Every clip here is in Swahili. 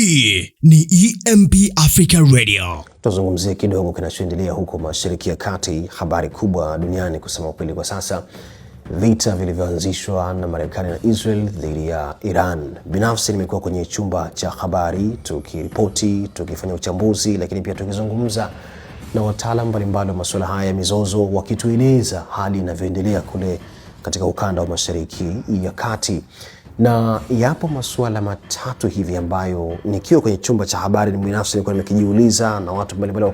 Hii ni EMP Africa Radio. Tuzungumzie kidogo kinachoendelea huko Mashariki ya Kati. Habari kubwa duniani kusema ukweli kwa sasa, vita vilivyoanzishwa na Marekani na Israel dhidi ya Iran. Binafsi nimekuwa kwenye chumba cha habari tukiripoti, tukifanya uchambuzi, lakini pia tukizungumza na wataalamu mbalimbali wa masuala haya ya mizozo, wakitueleza hali inavyoendelea kule katika ukanda wa Mashariki ya Kati. Na yapo masuala matatu hivi ambayo nikiwa kwenye chumba cha habari ni binafsi nilikuwa nimekijiuliza na watu mbalimbali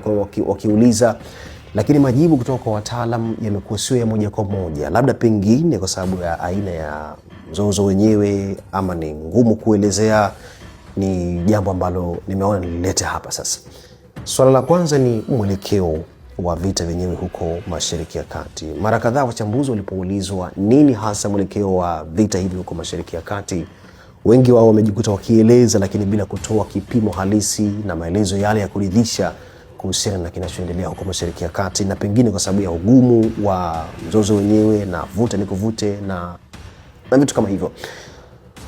wakiuliza, lakini majibu kutoka kwa wataalamu yamekuwa sio ya moja kwa moja, labda pengine kwa sababu ya aina ya mzozo wenyewe ama ni ngumu kuelezea. Ni jambo ambalo nimeona nililete hapa sasa. Swala la kwanza ni mwelekeo wa vita vyenyewe huko Mashariki ya Kati. Mara kadhaa wachambuzi walipoulizwa nini hasa mwelekeo wa vita hivi huko Mashariki ya Kati, wengi wao wamejikuta wakieleza lakini bila kutoa kipimo halisi na maelezo yale ya kuridhisha kuhusiana na kinachoendelea huko Mashariki ya Kati, na pengine kwa sababu ya ugumu wa mzozo wenyewe na vuta nikuvute na vitu kama hivyo.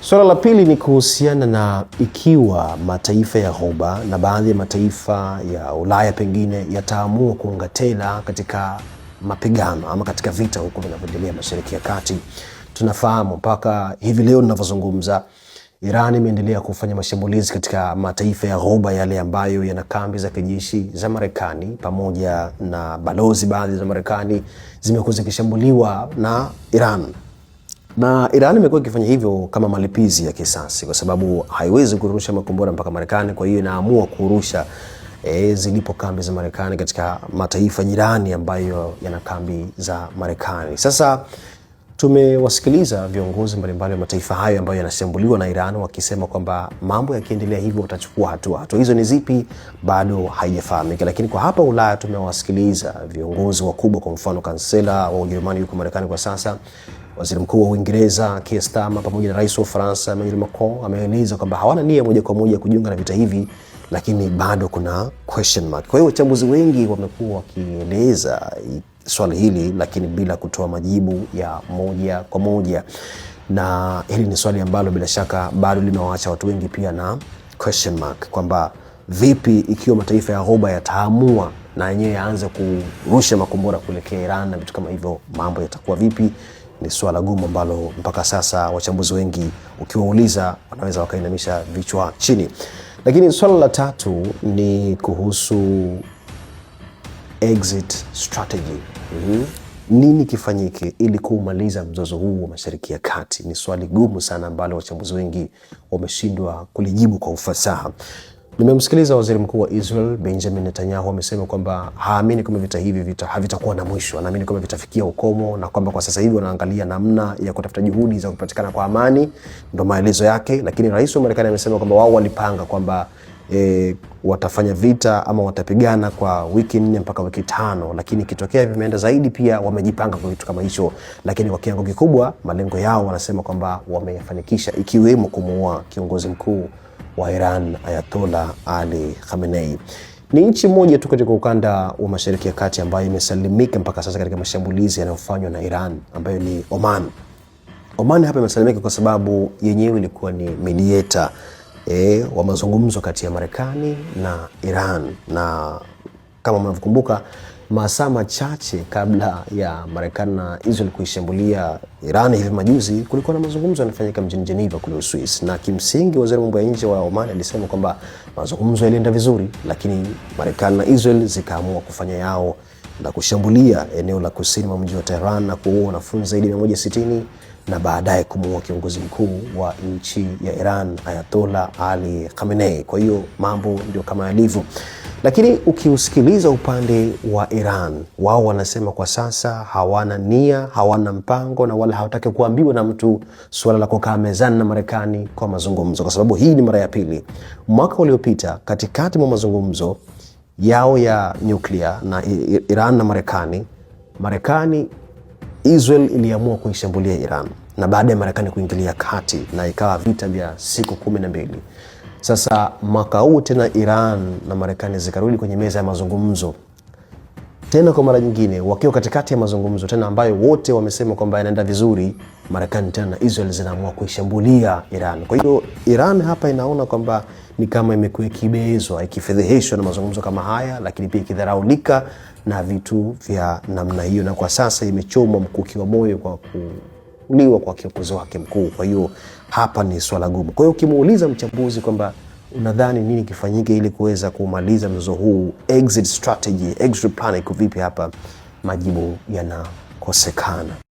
Swala la pili ni kuhusiana na ikiwa mataifa ya Ghuba na baadhi ya mataifa ya Ulaya pengine yataamua kuunga tena katika mapigano ama katika vita huko vinavyoendelea Mashariki ya Kati. Tunafahamu mpaka hivi leo ninavyozungumza, Iran imeendelea kufanya mashambulizi katika mataifa ya Ghuba yale ambayo yana kambi za kijeshi za Marekani, pamoja na balozi baadhi za Marekani zimekuwa zikishambuliwa na Iran. Na Iran imekuwa ikifanya hivyo kama malipizi ya kisasi, kwa sababu haiwezi kurusha makombora mpaka Marekani. Kwa hiyo inaamua kurusha zilipo kambi za Marekani katika mataifa jirani ambayo yana kambi za Marekani. Sasa tumewasikiliza viongozi mbalimbali wa mataifa hayo ambayo yanashambuliwa na Iran wakisema kwamba mambo yakiendelea hivyo watachukua hatua. Hatua hizo ni zipi bado haijafahamika, lakini kwa hapa Ulaya tumewasikiliza viongozi wakubwa, kwa mfano kansela wa Ujerumani yuko Marekani kwa sasa, waziri mkuu wa Uingereza Keir Starmer pamoja na rais wa Ufaransa Emmanuel Macron ameeleza kwamba hawana nia moja kwa moja kujiunga na vita hivi, lakini bado kuna question mark. Kwa hiyo wachambuzi wengi wamekuwa wakieleza swali hili lakini bila kutoa majibu ya moja kwa moja, na hili ni swali ambalo bila shaka bado linawaacha watu wengi pia na question mark, kwamba vipi ikiwa mataifa ya Ghuba yataamua na yenyewe yaanze kurusha makombora kuelekea Iran na vitu kama hivyo, mambo yatakuwa vipi? Ni swala gumu ambalo mpaka sasa wachambuzi wengi ukiwauliza wanaweza wakainamisha vichwa chini. Lakini swala la tatu ni kuhusu exit strategy. Nini kifanyike ili kumaliza mzozo huu wa Mashariki ya Kati? Ni swali gumu sana ambalo wachambuzi wengi wameshindwa kulijibu kwa ufasaha. Nimemsikiliza waziri mkuu wa Israel Benjamin Netanyahu, amesema kwamba haamini kama vita hivi havitakuwa na mwisho. Anaamini kama vitafikia ukomo na kwamba kwa sasa hivi wanaangalia namna ya kutafuta juhudi za kupatikana kwa amani, ndio maelezo yake. Lakini rais wa Marekani amesema kwamba wao walipanga kwamba watafanya vita ama watapigana kwa wiki 4 mpaka wiki 5, lakini kitokea vimeenda zaidi pia wamejipanga kwa kitu kama hicho. Lakini kwa kiwango kikubwa malengo yao wanasema kwamba wameyafanikisha, ikiwemo kumuua kiongozi mkuu wa Iran Ayatollah Ali Khamenei. Ni nchi moja tu katika ukanda wa Mashariki ya Kati ambayo imesalimika mpaka sasa katika mashambulizi yanayofanywa na Iran, ambayo ni Oman. Oman hapa imesalimika kwa sababu yenyewe ilikuwa ni mediator wa mazungumzo kati ya Marekani na Iran, na kama mnakumbuka masaa machache kabla ya Marekani na Israel kuishambulia Iran hivi majuzi, kulikuwa na mazungumzo yanafanyika mjini Geneva kule Uswisi, na kimsingi waziri mambo ya nje wa Oman alisema kwamba mazungumzo yalienda vizuri, lakini Marekani na Israel zikaamua kufanya yao na kushambulia eneo la kusini mwa mji wa Tehran na kuua wanafunzi zaidi ya 160 na baadaye kumuua kiongozi mkuu wa nchi ya Iran Ayatollah Ali Khamenei. Kwa hiyo mambo ndio kama yalivyo. Lakini ukiusikiliza upande wa Iran, wao wanasema kwa sasa hawana nia, hawana mpango na wala hawataki kuambiwa na mtu suala la kukaa mezani na Marekani kwa mazungumzo, kwa sababu hii ni mara ya pili. Mwaka uliopita katikati mwa mazungumzo yao ya nyuklia na Iran na Marekani, Israel iliamua kuishambulia Iran na baada ya Marekani kuingilia kati na ikawa vita vya siku 12. Sasa mwaka huu tena Iran na Marekani zikarudi kwenye meza ya mazungumzo. tena kwa mara nyingine wakiwa katikati ya mazungumzo tena ambayo wote wamesema kwamba yanaenda vizuri, Marekani tena na Israel zinaamua kuishambulia Iran. Kwa hiyo Iran hapa inaona kwamba ni kama imekuwa ikibezwa, ikifedheheshwa na mazungumzo kama haya, lakini pia ikidharaulika na vitu vya namna hiyo, na kwa sasa imechomwa mkuki wa moyo kwa kuuliwa kwa kiongozi wake mkuu. Kwa hiyo hapa ni swala gumu. Kwa hiyo ukimuuliza mchambuzi kwamba unadhani nini kifanyike ili kuweza kumaliza mzozo huu, exit strategy, exit plan iko vipi hapa, majibu yanakosekana.